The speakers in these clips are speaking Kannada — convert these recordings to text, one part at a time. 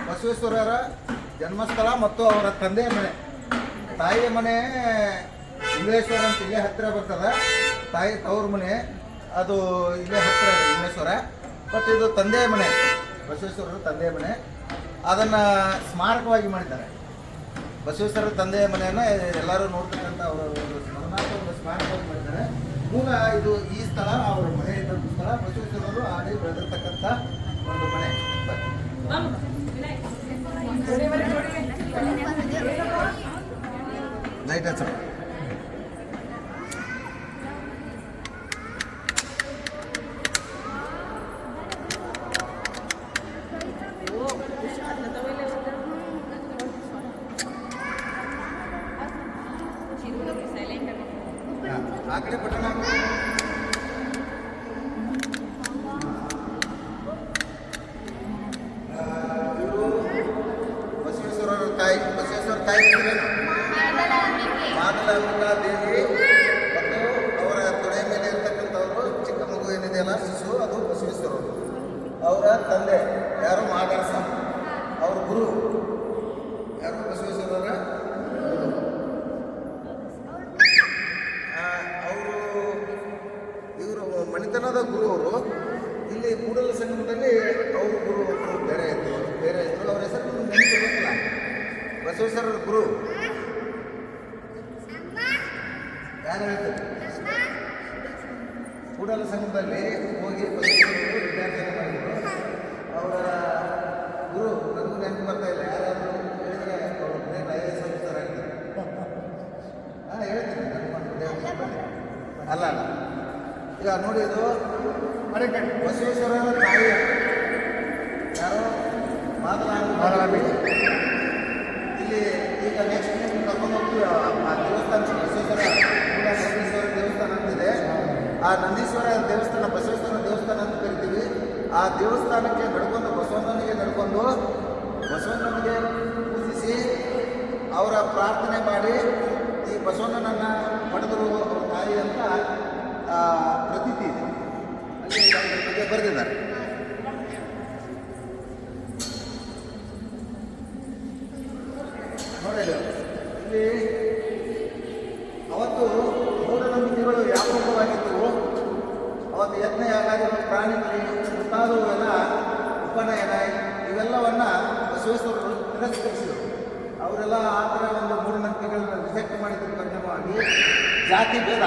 ಬಸವೇಶ್ವರರ ಜನ್ಮಸ್ಥಳ ಮತ್ತು ಅವರ ತಂದೆಯ ಮನೆ. ತಾಯಿಯ ಮನೆ ಇಂಗ್ಲೇಶ್ವರ ಅಂತ ಇಲ್ಲೇ ಹತ್ತಿರ ಬರ್ತದೆ. ತಾಯಿ ತವ್ರ ಮನೆ ಅದು ಇಲ್ಲೇ ಹತ್ತಿರ ಇದೆ ಇಂಗ್ಲೇಶ್ವರ. ಬಟ್ ಇದು ತಂದೆಯ ಮನೆ, ಬಸವೇಶ್ವರರ ತಂದೆಯ ಮನೆ. ಅದನ್ನು ಸ್ಮಾರಕವಾಗಿ ಮಾಡಿದ್ದಾರೆ. ಬಸವೇಶ್ವರರ ತಂದೆಯ ಮನೆಯನ್ನು ಎಲ್ಲರೂ ನೋಡ್ತಕ್ಕಂಥ ಅವರ ಒಂದು ಸ್ಮಾರಕವಾಗಿ ಮಾಡಿದ್ದಾರೆ. ಮೂಲ ಇದು ಈ ಸ್ಥಳ ಅವರ ಮನೆ ಇದ್ದಂಥ ಸ್ಥಳ. ಬಸವೇಶ್ವರರು ಆಡಿ ಬೆಳೆದಿರ್ತಕ್ಕಂಥ ಒಂದು ಮನೆ. ಲೈಟ್ ಹಚ್ಚ. ಆ ಕಡೆ ಬಟನ್ ಬಸವೇಶ್ವರ ತಾಯಿ ಮಾದಲಾಂಬಿಕಾ ದೇವಿ ಮತ್ತು ಅವರ ತೊಡೆ ಮೇಲೆ ಇರ್ತಕ್ಕಂಥವರು ಚಿಕ್ಕ ಮಗು ಏನಿದೆಯಲ್ಲ ಶಿಶು, ಅದು ಬಸವೇಶ್ವರರು. ಅವರ ತಂದೆ ಯಾರು ಮಾದಾಸ, ಅವ್ರ ಗುರು ಯಾರು ಬಸವೇಶ್ವರರ ಗುರು. ಇವರು ಮಣಿತನದ ಗುರು. ಅವರು ಇಲ್ಲಿ ಕೂಡಲ ಸಂಗಮದಲ್ಲಿ ಅವ್ರ ಗುರು ಬೇರೆ ಇದ್ರು. ಅವ್ರ ಹೆಸರು ನೆನಪಿಲ್ಲ. ಬಸವೇಶ್ವರರ ಗುರು ಯಾರು ಹೇಳ್ತಾರೆ? ಕೂಡಲ ಸಂಘದಲ್ಲಿ ಹೋಗಿ ಬಸವೇಶ್ವರರು ವಿದ್ಯಾರ್ಥಿ ಮಾಡಿದ್ರು. ಅವರ ಗುರು ನನಗೂ ನೆನಪು ಬರ್ತಾ ಇಲ್ಲ. ಯಾರಾದರೂ ಹೇಳಿದ್ರೆ ಅವರು IAS ಆಫೀಸರ್ ಆಗ್ತಾರೆ. ಹೇಳ್ತೀನಿ ಅಲ್ಲ ಈಗ ನೋಡಿ, ಇದು ಬಸವೇಶ್ವರರ ತಾಯಿ ಯಾರೋ ಮಾದಲಾಂಬಿಕೆ. ಇಲ್ಲಿ ಈಗ ನೆಕ್ಸ್ಟ್ ಕರ್ಕೊಂಡು ಹೋಗ್ತೀವಿ ಆ ದೇವಸ್ಥಾನ, ಬಸವೇಶ್ವರ ದೇವಸ್ಥಾನ ಅಂತಿದೆ. ಆ ನಂದೀಶ್ವರ ದೇವಸ್ಥಾನ ಬಸವೇಶ್ವರ ದೇವಸ್ಥಾನ ಅಂತ ಕರಿತೀವಿ. ಆ ದೇವಸ್ಥಾನಕ್ಕೆ ನಡ್ಕೊಂಡು ಬಸವಣ್ಣನಿಗೆ ನಡ್ಕೊಂಡು ಬಸವಣ್ಣನಿಗೆ ಪೂಜಿಸಿ ಅವರ ಪ್ರಾರ್ಥನೆ ಮಾಡಿ ಈ ಬಸವಣ್ಣನನ್ನು ಪಡೆದರು ಅವ್ರ ತಾಯಿ ಅಂತ ಪ್ರತೀತಿ ಇದೆ. ಅಲ್ಲಿ ಅದ್ರ ಬಗ್ಗೆ ಬರೆದಿದ್ದಾರೆ. ನೋಡಿ, ಇಲ್ಲಿ ಅವತ್ತು ಮೂಢನಂಬಿಕೆಗಳು ವ್ಯಾಪಕವಾಗಿದ್ದವು. ಅವತ್ತು ಯಜ್ಞ ಯಾಗಾದಿಗಳು, ಪ್ರಾಣಿ ಬಲಿ ಮುಂತಾದವೆಲ್ಲ, ಉಪನಯನ ಇವೆಲ್ಲವನ್ನು ಬಸವೇಶ್ವರರು ತಿರಸ್ಕರಿಸಿದರು. ಅವರೆಲ್ಲ ಆ ಥರ ಒಂದು ಮೂಢನಂಬಿಕೆಗಳನ್ನ ರಿಜೆಕ್ಟ್ ಮಾಡಿದ್ರ ಪರಿಣಾಮವಾಗಿ ಜಾತಿ ಭೇದ,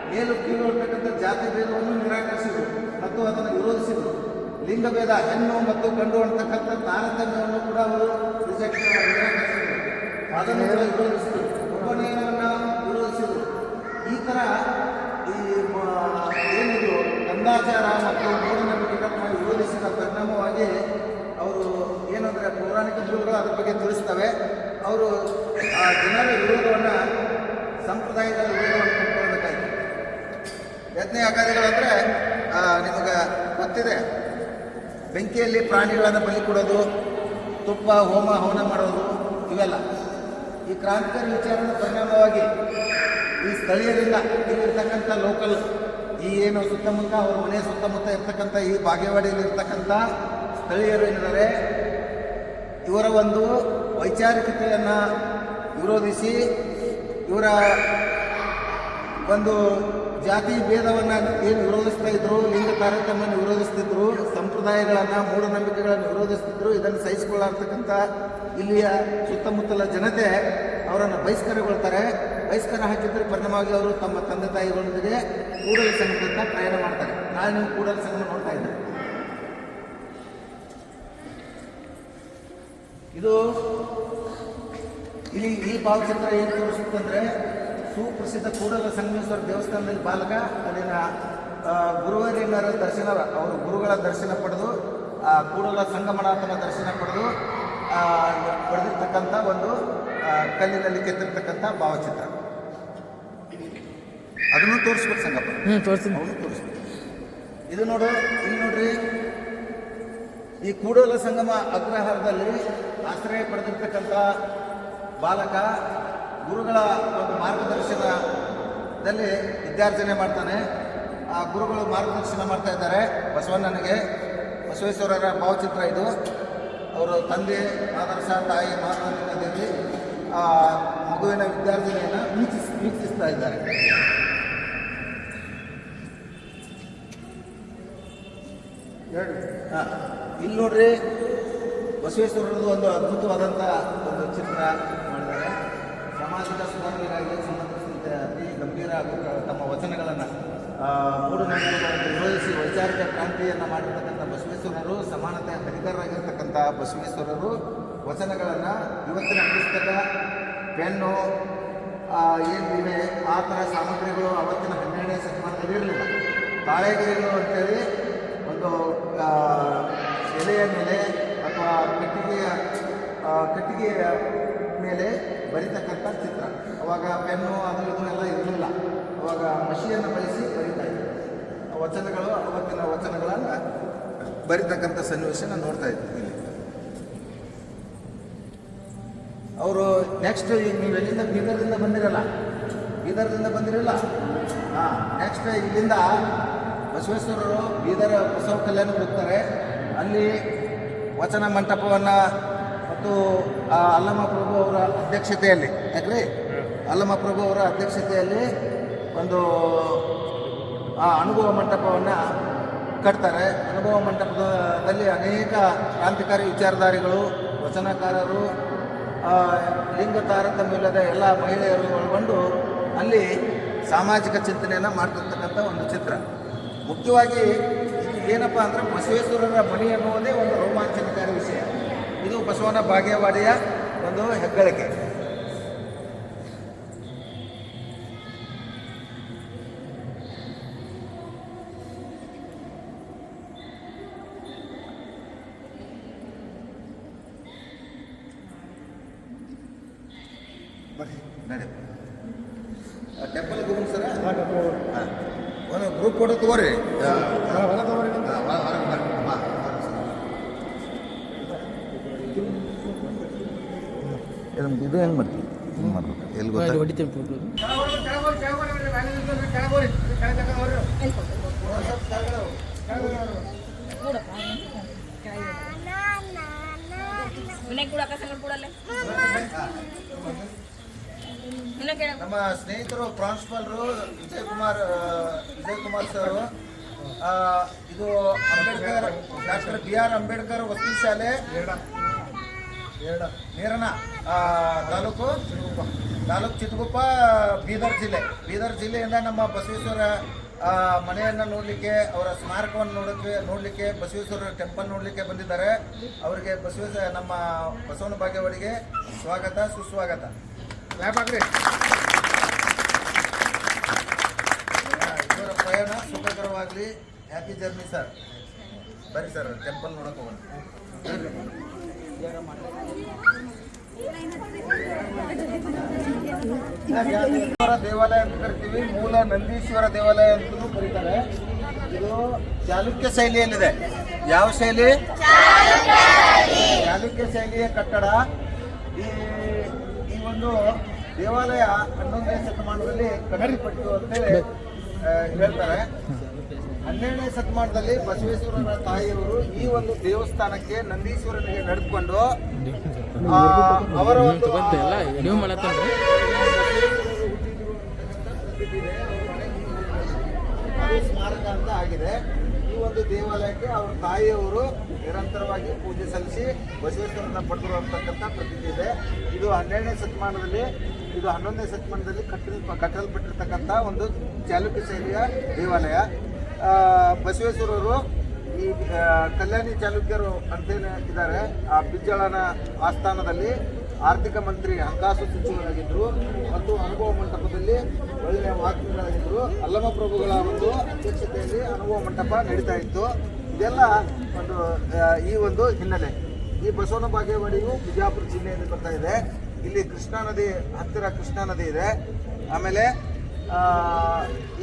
ಮೇಲು ಕೀಳು ಇರ್ತಕ್ಕಂಥ ಜಾತಿ ಭೇದವನ್ನು ನಿರಾಕರಿಸಿದರು ಮತ್ತು ಅದನ್ನು ವಿರೋಧಿಸಿದರು. ಲಿಂಗಭೇದ, ಹೆಣ್ಣು ಮತ್ತು ಗಂಡು ಅಂತಕ್ಕಂಥ ತಾರತಮ್ಯವನ್ನು ಕೂಡ ಅವರು ನಿರಾಕರಿಸಿದರು. ಅದನ್ನು ವಿರೋಧಿಸಿದರು. ಉಪನಯನವನ್ನು ವಿರೋಧಿಸಿದರು. ಈ ಥರ ಈ ಏನಿದು ಕಂದಾಚಾರ ಮತ್ತು ಮೂಢನಂಬಿಕೆಗಳನ್ನು ವಿರೋಧಿಸಿದ ಪರಿಣಾಮವಾಗಿ ಅವರು ಏನಂದರೆ ಪೌರಾಣಿಕ ಮೂಲಗಳು ಅದ್ರ ಬಗ್ಗೆ ತಿಳಿಸ್ತವೆ. ಅವರು ಆ ಜನರ ವಿರೋಧವನ್ನು, ಸಂಪ್ರದಾಯದ ವಿರೋಧವನ್ನು ಕಂಡುಕೊಳ್ಬೇಕಾಯಿತು. ಯಜ್ಞ ಯಾಗಾದಿಗಳು ಅಂದರೆ ನಿಮಗೆ ಗೊತ್ತಿದೆ, ಬೆಂಕಿಯಲ್ಲಿ ಪ್ರಾಣಿಗಳನ್ನು ಬಲಿ ಕೊಡೋದು, ತುಪ್ಪ ಹೋಮ ಹವನ ಮಾಡೋದು, ಇವೆಲ್ಲ ಈ ಕ್ರಾಂತಿಕಾರಿ ವಿಚಾರದ ಪರಿಣಾಮವಾಗಿ ಈ ಸ್ಥಳೀಯರಿಂದ ಇಲ್ಲಿರ್ತಕ್ಕಂಥ ಲೋಕಲ್ ಈ ಏನು ಸುತ್ತಮುತ್ತ ಅವ್ರ ಮನೆ ಸುತ್ತಮುತ್ತ ಇರ್ತಕ್ಕಂಥ ಈ ಬಾಗೇವಾಡಿಯಲ್ಲಿ ಇರ್ತಕ್ಕಂಥ ಸ್ಥಳೀಯರು ಏನಿದ್ದಾರೆ, ಇವರ ಒಂದು ವೈಚಾರಿಕತೆಯನ್ನು ವಿರೋಧಿಸಿ, ಇವರ ಒಂದು ಜಾತಿ ಭೇದವನ್ನು ಏನು ವಿರೋಧಿಸ್ತಾ ಇದ್ರು, ಲಿಂಗ ತಾರತಮ್ಯವನ್ನು ವಿರೋಧಿಸ್ತಿದ್ರು, ಸಂಪ್ರದಾಯಗಳನ್ನು, ಮೂಢನಂಬಿಕೆಗಳನ್ನು ವಿರೋಧಿಸ್ತಿದ್ರು. ಇದನ್ನು ಸಹಿಸಿಕೊಳ್ಳತಕ್ಕಂಥ ಇಲ್ಲಿಯ ಸುತ್ತಮುತ್ತಲ ಜನತೆ ಅವರನ್ನು ಬಹಿಷ್ಕಾರಗೊಳ್ತಾರೆ. ಬಹಿಷ್ಕಾರ ಹಾಕಿದ್ರೆ ಪರಿಣಾಮವಾಗಿ ಅವರು ತಮ್ಮ ತಂದೆ ತಾಯಿಗಳೊಂದಿಗೆ ಕೂಡಲ ಸಂಗಮದಿಂದ ಪ್ರಯಾಣ ಮಾಡ್ತಾರೆ. ನಾಳೆ ನೀವು ಕೂಡಲ ಸಂಗಮ ನೋಡ್ತಾ ಇದ್ದಾರೆ. ಇದು ಇಲ್ಲಿ ಈ ಭಾವಚಿತ್ರ ಏನು ತೋರಿಸುತ್ತಂದರೆ, ಸುಪ್ರಸಿದ್ಧ ಕೂಡಲ ಸಂಗಮೇಶ್ವರ ದೇವಸ್ಥಾನದಲ್ಲಿ ಬಾಲಕ ಅಲ್ಲಿನ ಗುರುವರಿಯರ ದರ್ಶನ, ಅವರು ಗುರುಗಳ ದರ್ಶನ ಪಡೆದು ಕೂಡಲ ಸಂಗಮನಾಥನ ದರ್ಶನ ಪಡೆದು ಪಡೆದಿರ್ತಕ್ಕಂಥ ಒಂದು ಕಲ್ಲಿನಲ್ಲಿ ಕೆತ್ತಿರ್ತಕ್ಕಂಥ ಭಾವಚಿತ್ರ. ಅದನ್ನು ತೋರಿಸ್ಬೇಕು ಸಂಗಪ್ಪ. ಅವನು ತೋರಿಸ್ಬೇಕು. ಇದು ನೋಡು, ಇಲ್ಲಿ ನೋಡ್ರಿ, ಈ ಕೂಡಲ ಸಂಗಮ ಅಗ್ರಹಾರದಲ್ಲಿ ಆಶ್ರಯ ಪಡೆದಿರ್ತಕ್ಕಂಥ ಬಾಲಕ ಗುರುಗಳ ಒಂದು ಮಾರ್ಗದರ್ಶನದಲ್ಲಿ ವಿದ್ಯಾರ್ಜನೆ ಮಾಡ್ತಾನೆ. ಆ ಗುರುಗಳು ಮಾರ್ಗದರ್ಶನ ಮಾಡ್ತಾ ಇದ್ದಾರೆ ಬಸವಣ್ಣನಿಗೆ. ಬಸವೇಶ್ವರರ ಭಾವಚಿತ್ರ ಇದು. ಅವರ ತಂದೆ ಆದರ್ಶ, ತಾಯಿ ಮಾಧವನಿಕಾ ದೇವಿ ಮಗುವಿನ ವಿದ್ಯಾರ್ಥಿನಿಯನ್ನು ವೀಕ್ಷಿಸ್ತಾ ಇದ್ದಾರೆ. ಇಲ್ಲಿ ನೋಡ್ರಿ, ಬಸವೇಶ್ವರರದು ಒಂದು ಅದ್ಭುತವಾದಂಥ ಒಂದು ಚಿತ್ರ ಮಾಡಿದ್ದಾರೆ. ಸಾಮಾಜಿಕ ಸುಧಾರಣೆಗಾಗಿ ಸಂಬಂಧಿಸಿದಂತೆ ಅತಿ ಗಂಭೀರ ಹಾಗೂ ತಮ್ಮ ವಚನಗಳನ್ನು ಮೂಢನಂಬಿಕೆಗಳನ್ನು ವಿರೋಧಿಸಿ ವೈಚಾರಿಕ ಕ್ರಾಂತಿಯನ್ನು ಮಾಡಿರ್ತಕ್ಕಂಥ ಬಸವೇಶ್ವರರು, ಸಮಾನತೆ ಹರಿಕರಾಗಿರ್ತಕ್ಕಂಥ ಬಸವೇಶ್ವರರು ವಚನಗಳನ್ನು ಇವತ್ತಿನ ಪುಸ್ತಕ, ಪೆನ್ನು ಏನಿವೆ ಆ ಥರ ಸಾಮಗ್ರಿಗಳು ಅವತ್ತಿನ 12ನೇ ಶತಮಾನದಲ್ಲಿ ಇರಲಿಲ್ಲ. ತಾಳೆಗರಿಗಳು ಅಂತೇಳಿ ಒಂದು ಎಲೆಯ ಮೇಲೆ ಅಥವಾ ಕಟ್ಟಿಗೆಯ ಮೇಲೆ ಬರೀತಕ್ಕಂಥ ಚಿತ್ರ. ಅವಾಗ ಪೆನ್ನು ಅದು ಇದು ಎಲ್ಲ ಇರಲಿಲ್ಲ. ಅವಾಗ ಮಷಿಯನ್ನು ಬಳಸಿ ಬರೀತಾ ಇದ್ರು. ವಚನಗಳು, ಅವತ್ತಿನ ವಚನಗಳನ್ನು ಬರೀತಕ್ಕಂಥ ಸನ್ನಿವೇಶನ ನೋಡ್ತಾ ಇದ್ವಿ ಇಲ್ಲಿ. ಅವರು ನೆಕ್ಸ್ಟ್ ನೀವು ಎಲ್ಲಿಂದ ಬೀದರ್ದಿಂದ ಬಂದಿರಲ್ಲ, ನೆಕ್ಸ್ಟ್ ಇಲ್ಲಿಂದ ಬಸವೇಶ್ವರರು ಬೀದರ್ ಬಸವ ಕಲ್ಯಾಣಕ್ಕೆ ಹೋಗ್ತಾರೆ. ಅಲ್ಲಿ ವಚನ ಮಂಟಪವನ್ನು ಮತ್ತು ಅಲ್ಲಮ ಪ್ರಭು ಅವರ ಅಧ್ಯಕ್ಷತೆಯಲ್ಲಿ, ಯಾಕ್ರಿ ಅಲ್ಲಮ ಪ್ರಭು ಅವರ ಅಧ್ಯಕ್ಷತೆಯಲ್ಲಿ ಒಂದು ಅನುಭವ ಮಂಟಪವನ್ನು ಕಟ್ತಾರೆ. ಅನುಭವ ಮಂಟಪದಲ್ಲಿ ಅನೇಕ ಕ್ರಾಂತಿಕಾರಿ ವಿಚಾರಧಾರಿಗಳು, ವಚನಕಾರರು, ಲಿಂಗ ತಾರತಮ್ಯವಿಲ್ಲದ ಎಲ್ಲ ಮಹಿಳೆಯರು ಒಳಗೊಂಡು ಅಲ್ಲಿ ಸಾಮಾಜಿಕ ಚಿಂತನೆಯನ್ನು ಮಾಡ್ತಿರ್ತಕ್ಕಂಥ ಒಂದು ಚಿತ್ರ. ಮುಖ್ಯವಾಗಿ ಇದು ಏನಪ್ಪ ಅಂದರೆ ಬಸವೇಶ್ವರರ ಮನೆ ಅನ್ನುವುದೇ ಒಂದು ರೋಮಾಂಚನಕಾರಿ ವಿಷಯ. ಇದು ಬಸವನ ಬಾಗೇವಾಡಿಯ ಒಂದು ಹೆಗ್ಗಳಿಕೆ. ನಡಿ ಟೆಂಪಲ್ಗೆ ಹೋಗಿ ಸರ, ಒಂದು ಗ್ರೂಪ್ ಫೋಟೋ ತಗೋರಿ. ಇದು ಹೆಂಗೆ ಮಾಡ್ತೀವಿ, ಹಿಂಗೆ ಮಾಡ್ಬೇಕು, ಎಲ್ಲಿ ಗೊತ್ತಾ ನಮ್ಮ ಸ್ನೇಹಿತರು ಪ್ರಾಂಶುಪಾಲರು ವಿಜಯ್ ಕುಮಾರ್ ಸರ್, ಇದು ಅಂಬೇಡ್ಕರ್, ಡಾಕ್ಟರ್ BR ಅಂಬೇಡ್ಕರ್ ವಸತಿ ಶಾಲೆ, ನೀರನ ತಾಲೂಕು ಚಿತ್ರಗುಪ್ಪ, ಬೀದರ್ ಜಿಲ್ಲೆಯಿಂದ ನಮ್ಮ ಬಸವೇಶ್ವರ ಮನೆಯನ್ನು ನೋಡಲಿಕ್ಕೆ, ಅವರ ಸ್ಮಾರಕವನ್ನು ನೋಡಲಿಕ್ಕೆ ಬಸವೇಶ್ವರ ಟೆಂಪಲ್ ನೋಡಲಿಕ್ಕೆ ಬಂದಿದ್ದಾರೆ. ಅವರಿಗೆ ನಮ್ಮ ಬಸವನ ಬಾಗೇವಾಡಿಗೆ ಸ್ವಾಗತ, ಸುಸ್ವಾಗತ. ಇವರ ಪ್ರಯಾಣ ಸುಖಕರವಾಗಲಿ. Happy journey sir. ಬನ್ನಿ ಸರ್, ಟೆಂಪಲ್ ನೋಡಕ್ಕೆ ಹೋಗೋಣ. ದೇವಾಲಯ ಅಂತ ಕರಿತೀವಿ, ಮೂಲ ನಂದೀಶ್ವರ ದೇವಾಲಯ ಅಂತಲೂ ಕರೀತಾರೆ. ಇದು ಚಾಲುಕ್ಯ ಶೈಲಿಯಲ್ಲಿದೆ. ಯಾವ ಶೈಲಿ? ಚಾಲುಕ್ಯ ಶೈಲಿಯ ಕಟ್ಟಡ. ಈ ಒಂದು ದೇವಾಲಯ 11ನೇ ಶತಮಾನದಲ್ಲಿ ಕಟ್ಟಲ್ಪಟ್ಟು ಅಂತೇಳಿ ಹೇಳ್ತಾರೆ. 12ನೇ ಶತಮಾನದಲ್ಲಿ ಬಸವೇಶ್ವರರ ತಾಯಿಯವರು ಈ ಒಂದು ದೇವಸ್ಥಾನಕ್ಕೆ ನಂದೀಶ್ವರನಿಗೆ ನಡೆದುಕೊಂಡು ಅವರ ಒಂದು ಸ್ಮಾರಕ ಅಂತ ಆಗಿದೆ. ಈ ಒಂದು ದೇವಾಲಯಕ್ಕೆ ಅವ್ರ ತಾಯಿಯವರು ನಿರಂತರವಾಗಿ ಪೂಜೆ ಸಲ್ಲಿಸಿ ಬಸವೇಶ್ವರನ ಪಡೆದರು ಅಂತಕ್ಕಂಥ ಪ್ರತೀತಿ ಇದೆ. ಇದು 11ನೇ ಶತಮಾನದಲ್ಲಿ ಕಟ್ಟಲ್ಪಟ್ಟಿರ್ತಕ್ಕಂಥ ಒಂದು ಚಾಲುಕ್ಯ ಶೈಲಿಯ ದೇವಾಲಯ. ಬಸವೇಶ್ವರರು ಈ ಕಲ್ಯಾಣಿ ಚಾಲುಕ್ಯರು ಅಂತೇನೆ ಇದ್ದಾರೆ. ಆ ಬಿಜ್ಜಳನ ಆಸ್ಥಾನದಲ್ಲಿ ಆರ್ಥಿಕ ಮಂತ್ರಿ, ಹಣಕಾಸು ಸಚಿವರಾಗಿದ್ದರು ಮತ್ತು ಅನುಭವ ಮಂಟಪದಲ್ಲಿ ಒಳ್ಳೆಯ ವಾಗ್ಮಿಗಳಾಗಿದ್ದರು. ಅಲ್ಲಮ ಪ್ರಭುಗಳ ಒಂದು ಅಧ್ಯಕ್ಷತೆಯಲ್ಲಿ ಅನುಭವ ಮಂಟಪ ನಡೀತಾ ಇತ್ತು. ಇದೆಲ್ಲ ಈ ಒಂದು ಹಿನ್ನೆಲೆ. ಈ ಬಸವನ ಬಾಗೇವಾಡಿಯು ಬಿಜಾಪುರ ಜಿಲ್ಲೆಯಲ್ಲಿ ಬರ್ತಾ ಇದೆ. ಇಲ್ಲಿ ಕೃಷ್ಣಾ ನದಿ, ಹತ್ತಿರ ಕೃಷ್ಣಾ ನದಿ ಇದೆ. ಆಮೇಲೆ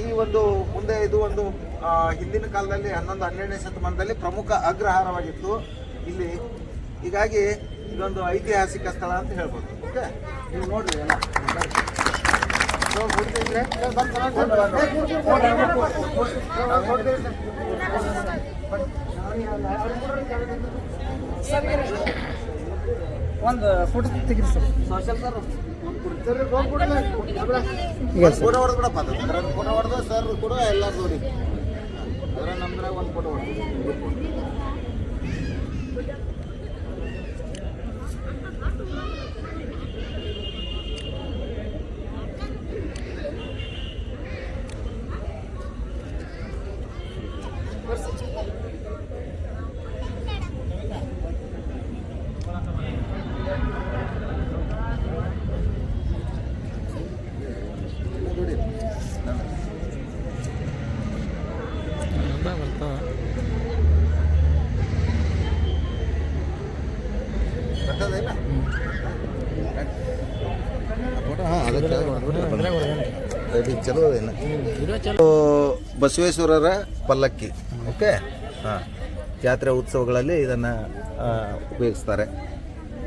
ಈ ಒಂದು ಮುಂದೆ ಇದು ಒಂದು ಹಿಂದಿನ ಕಾಲದಲ್ಲಿ 11ನೇ ಶತಮಾನದಲ್ಲಿ ಪ್ರಮುಖ ಅಗ್ರಹಾರವಾಗಿತ್ತು ಇಲ್ಲಿ. ಹೀಗಾಗಿ ಇದೊಂದು ಐತಿಹಾಸಿಕ ಸ್ಥಳ ಅಂತ ಹೇಳ್ಬೋದು. ಓಕೆ, ನೀವು ನೋಡ್ರಿ ಎಲ್ಲ ಒಂದು ಫೋಟೋ ತೆಗೀರಿ ಸರ್. ಫೋಟೋ ಹೊಡೆದು ಬಿಡಪ್ಪ, ಫೋಟೋ ಹೊಡೆದು ಸರ್ ಕೂಡ ಎಲ್ಲರೂ ನೋಡಿ ಅದ್ರ ನಮ್ದ್ರಾಗ ಒಂದು ಫೋಟೋ ಹೊಡೆದು. ಚಲೋ ಬಸವೇಶ್ವರರ ಪಲ್ಲಕ್ಕಿ. ಓಕೆ, ಹಾಂ, ಜಾತ್ರೆ ಉತ್ಸವಗಳಲ್ಲಿ ಇದನ್ನು ಉಪಯೋಗಿಸ್ತಾರೆ.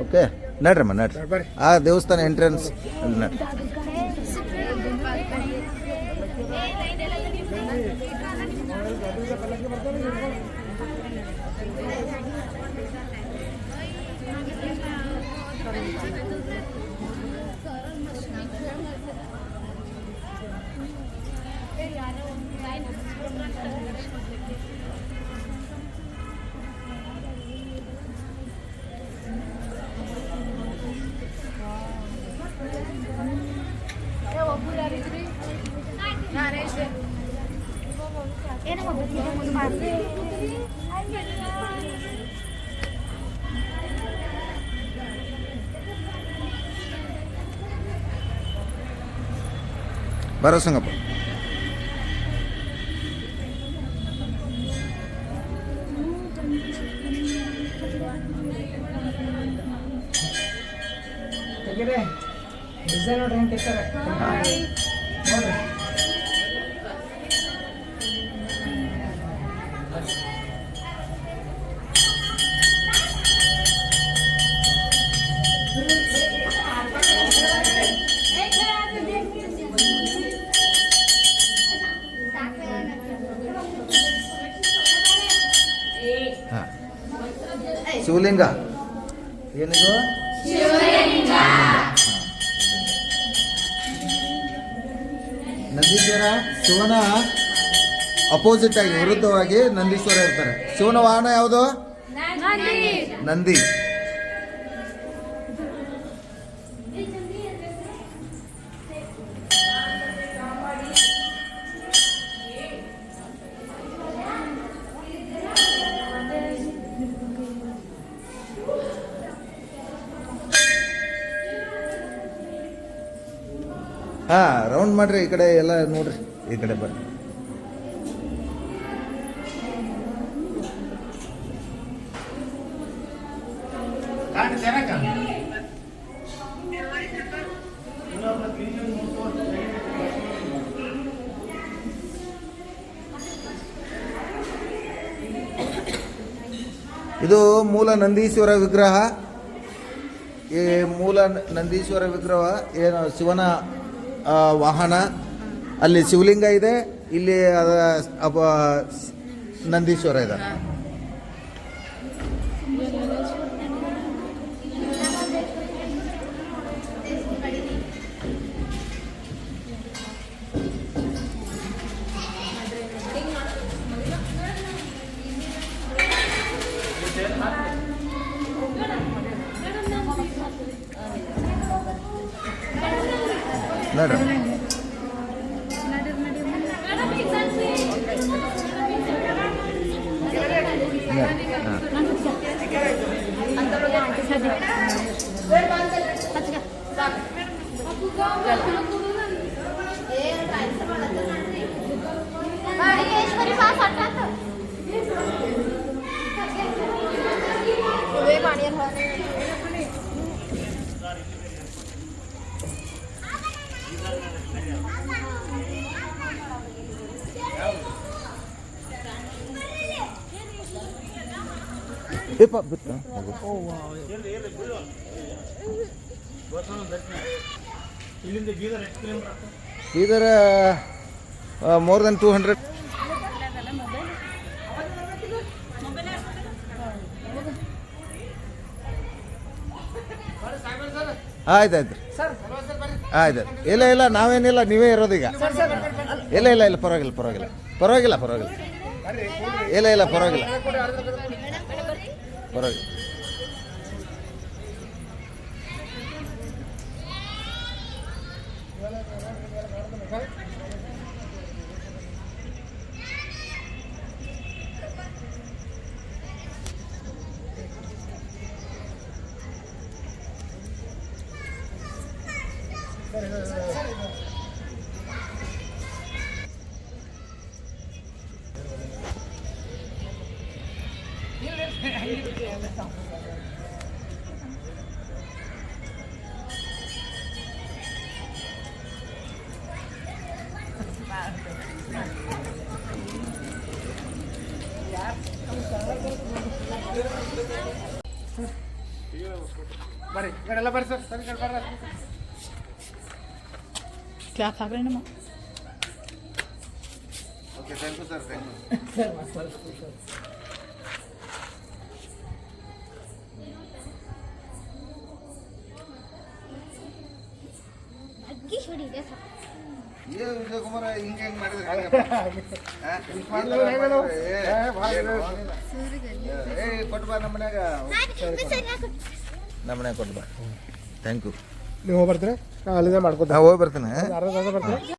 ಓಕೆ, ನಡ್ರಮ್ಮ ನಡ್ರಿ. ಆ ದೇವಸ್ಥಾನ ಎಂಟ್ರೆನ್ಸ್ ಅಲ್ಲಿ ನಡ್ರಿ. ಬರೋ ಸಂಗಪ್ಪ. ಡಿಸೈನ್ ನೋಡ್ರಿ ಹೆಂಗೆ ತೆಗ್ತಾರೆ ನೋಡ್ರಿ. ಶಿವಲಿಂಗ ಏನಿದು? ನಂದೀಶ್ವರ ಶಿವನ ಅಪೋಸಿಟ್ ಆಗಿ ವಿರುದ್ಧವಾಗಿ ನಂದೀಶ್ವರ ಇರ್ತಾರೆ. ಶಿವನ ವಾಹನ ಯಾವುದು? ನಂದಿ. ಹಾಂ, ರೌಂಡ್ ಮಾಡ್ರಿ, ಈ ಕಡೆ ಎಲ್ಲ ನೋಡ್ರಿ, ಈ ಕಡೆ ಬರ್ರಿ. ಇದು ಮೂಲ ನಂದೀಶ್ವರ ವಿಗ್ರಹ. ಈ ಮೂಲ ನಂದೀಶ್ವರ ವಿಗ್ರಹ ಏನು ಶಿವನ ವಾಹನ. ಅಲ್ಲಿ ಶಿವಲಿಂಗ ಇದೆ, ಇಲ್ಲಿ ನಂದೀಶ್ವರ ಇದೆ. ನೋಡ್ರಿ ಬೀದರ್ more than 200. ಆಯ್ತು ಆಯ್ತು ಆಯ್ತು ಇಲ್ಲ ಇಲ್ಲ ನಾವೇನಿಲ್ಲ ನೀವೇ ಇರೋದೀಗ ಇಲ್ಲ ಇಲ್ಲ ಇಲ್ಲ ಪರವಾಗಿಲ್ಲ ಪರವಾಗಿಲ್ಲ ಪರವಾಗಿಲ್ಲ ಪರವಾಗಿಲ್ಲ ಇಲ್ಲ ಇಲ್ಲ ಪರವಾಗಿಲ್ಲ ಪರವಾಗಿಲ್ಲ ಬರ್ರಿ ಎಲ್ಲ ಬರ್ರಿ ಸರ್ ಸರಿ ಬರ್ರಿ ಕ್ಲಾಪ್ ಹಾಕ್ರಿ ನಮ್ಮ okay thank you sir thank you ಏ ವಿಜಯಕುಮಾರ ಹಿಂಗೆ ಹೆಂಗೆ ಮಾಡಿದ್ರೆ ಏ ಕೊಟ್ಟು ಬಾ ನಮ್ಮ ಮನ್ಯಾಗ ನಮ್ಮ ಮನ್ಯಾಗ ಕೊಟ್ಟು ಬಾ ಥ್ಯಾಂಕ್ ಯು ನೀವು ಹೋಗಿ ಬರ್ತೀರಿ ಅಲ್ಲಿಂದ ಮಾಡ್ಕೊತ ಹೋಗಿ ಬರ್ತೀನಿ ಅರ್ಧ ಬರ್ತೀರಿ